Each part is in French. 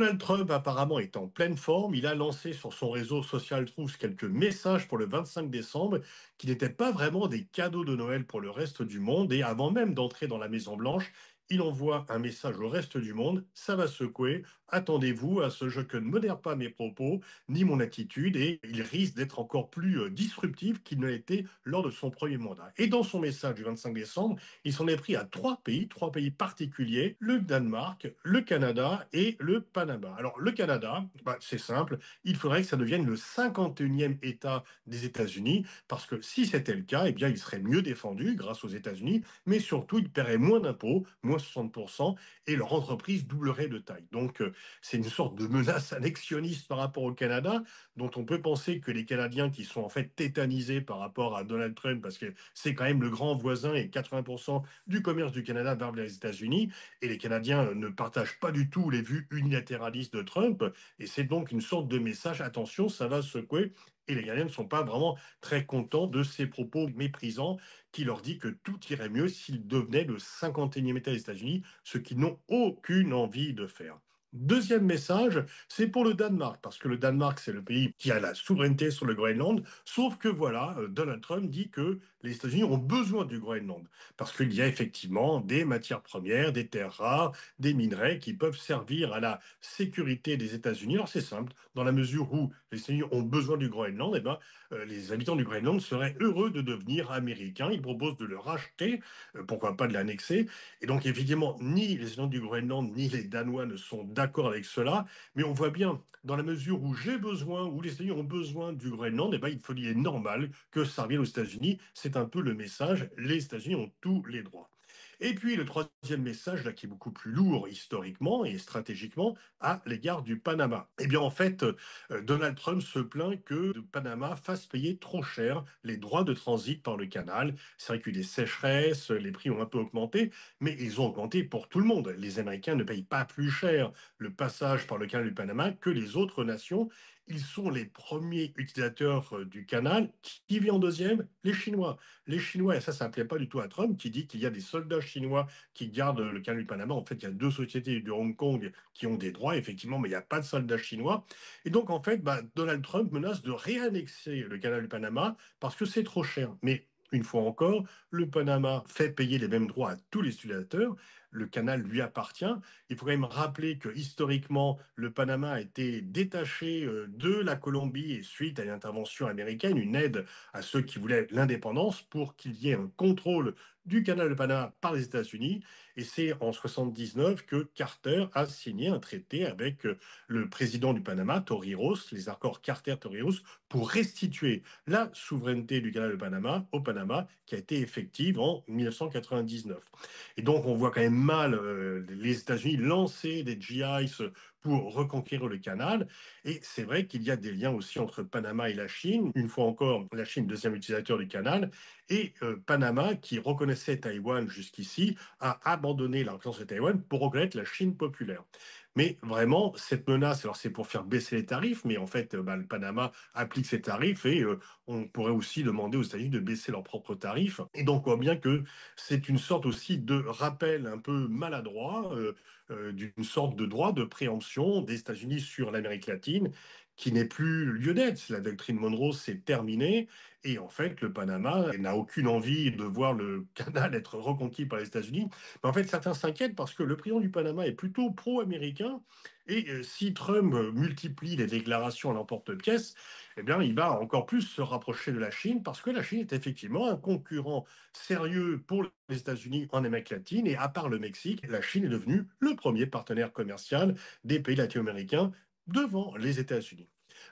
Donald Trump apparemment est en pleine forme. Il a lancé sur son réseau social Truth quelques messages pour le 25 décembre qui n'étaient pas vraiment des cadeaux de Noël pour le reste du monde. Et avant même d'entrer dans la Maison Blanche, il envoie un message au reste du monde. Ça va secouer. Attendez-vous à ce que ne modère pas mes propos ni mon attitude. Et il risque d'être encore plus disruptif qu'il ne l'a été lors de son premier mandat. Et dans son message du 25 décembre, il s'en est pris à trois pays particuliers, le Danemark, le Canada et le Panama. Alors le Canada, c'est simple, il faudrait que ça devienne le 51e État des États-Unis, parce que si c'était le cas, eh bien il serait mieux défendu grâce aux États-Unis, mais surtout il paierait moins d'impôts, moins 60%, et leur entreprise doublerait de taille. Donc c'est une sorte de menace annexionniste par rapport au Canada, dont on peut penser que les Canadiens qui sont en fait tétanisés par rapport à Donald Trump, parce que c'est quand même le grand voisin et 80% du commerce du Canada va vers les États-Unis, et les Canadiens ne partagent pas du tout les vues unilatéralistes de Trump, et c'est donc une sorte de message, attention, ça va secouer, et les Canadiens ne sont pas vraiment très contents de ces propos méprisants qui leur dit que tout irait mieux s'ils devenaient le 51e État des États-Unis, ce qu'ils n'ont aucune envie de faire. Deuxième message, c'est pour le Danemark, parce que le Danemark, c'est le pays qui a la souveraineté sur le Groenland, sauf que voilà, Donald Trump dit que les États-Unis ont besoin du Groenland, parce qu'il y a effectivement des matières premières, des terres rares, des minerais qui peuvent servir à la sécurité des États-Unis. Alors c'est simple, dans la mesure où les États-Unis ont besoin du Groenland, eh ben, les habitants du Groenland seraient heureux de devenir américains. Ils proposent de le racheter, pourquoi pas de l'annexer. Et donc évidemment, ni les habitants du Groenland, ni les Danois ne sont d'accord avec cela, mais on voit bien, dans la mesure où j'ai besoin, où les États-Unis ont besoin du Groenland, eh ben, il est normal que ça revienne aux États-Unis. C'est un peu le message, les États-Unis ont tous les droits. Et puis le troisième message, là, qui est beaucoup plus lourd historiquement et stratégiquement, à l'égard du Panama. Eh bien, en fait, Donald Trump se plaint que le Panama fasse payer trop cher les droits de transit par le canal. C'est vrai qu'il y a eu des sécheresses, les prix ont un peu augmenté, mais ils ont augmenté pour tout le monde. Les Américains ne payent pas plus cher le passage par le canal du Panama que les autres nations. Ils sont les premiers utilisateurs du canal. Qui vient en deuxième? Les Chinois. Les Chinois, et ça ne plaît pas du tout à Trump, qui dit qu'il y a des soldats chinois qui gardent le canal du Panama. En fait, il y a deux sociétés de Hong Kong qui ont des droits, effectivement, mais il n'y a pas de soldats chinois. Et donc, en fait, Donald Trump menace de réannexer le canal du Panama parce que c'est trop cher. Mais une fois encore, le Panama fait payer les mêmes droits à tous les utilisateurs. Le canal lui appartient. Il faut quand même rappeler que historiquement, le Panama a été détaché de la Colombie et suite à une intervention américaine, une aide à ceux qui voulaient l'indépendance pour qu'il y ait un contrôle du canal de Panama par les États-Unis. Et c'est en 79 que Carter a signé un traité avec le président du Panama, Torrijos, les accords Carter-Torrijos, pour restituer la souveraineté du canal de Panama au Panama, qui a été effective en 1999. Et donc, on voit quand même mal les États-Unis lancer des GIs pour reconquérir le canal. Et c'est vrai qu'il y a des liens aussi entre Panama et la Chine. Une fois encore, la Chine, deuxième utilisateur du canal, et Panama, qui reconnaissait Taïwan jusqu'ici, a abandonné la reconnaissance de Taïwan pour reconnaître la Chine populaire. Mais vraiment, cette menace, alors c'est pour faire baisser les tarifs, mais en fait, le Panama applique ses tarifs et on pourrait aussi demander aux États-Unis de baisser leurs propres tarifs. Et donc, on voit bien que c'est une sorte aussi de rappel un peu maladroit d'une sorte de droit de préemption des États-Unis sur l'Amérique latine qui n'est plus lieu d'être. La doctrine Monroe s'est terminée et en fait, le Panama n'a aucune envie de voir le canal être reconquis par les États-Unis. Mais en fait, certains s'inquiètent parce que le président du Panama est plutôt pro-américain et si Trump multiplie les déclarations à l'emporte-pièce, eh bien, il va encore plus se rapprocher de la Chine parce que la Chine est effectivement un concurrent sérieux pour les États-Unis en Amérique latine. Et à part le Mexique, la Chine est devenue le premier partenaire commercial des pays latino-américains devant les États-Unis.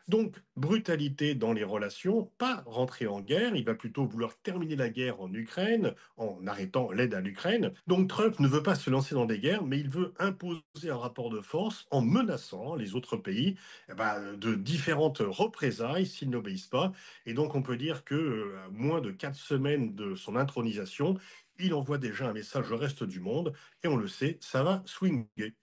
Donc, brutalité dans les relations, pas rentrer en guerre, il va plutôt vouloir terminer la guerre en Ukraine en arrêtant l'aide à l'Ukraine. Donc, Trump ne veut pas se lancer dans des guerres, mais il veut imposer un rapport de force en menaçant les autres pays de différentes représailles s'ils n'obéissent pas. Et donc, on peut dire que à moins de 4 semaines de son intronisation, il envoie déjà un message au reste du monde, et on le sait, ça va swinguer.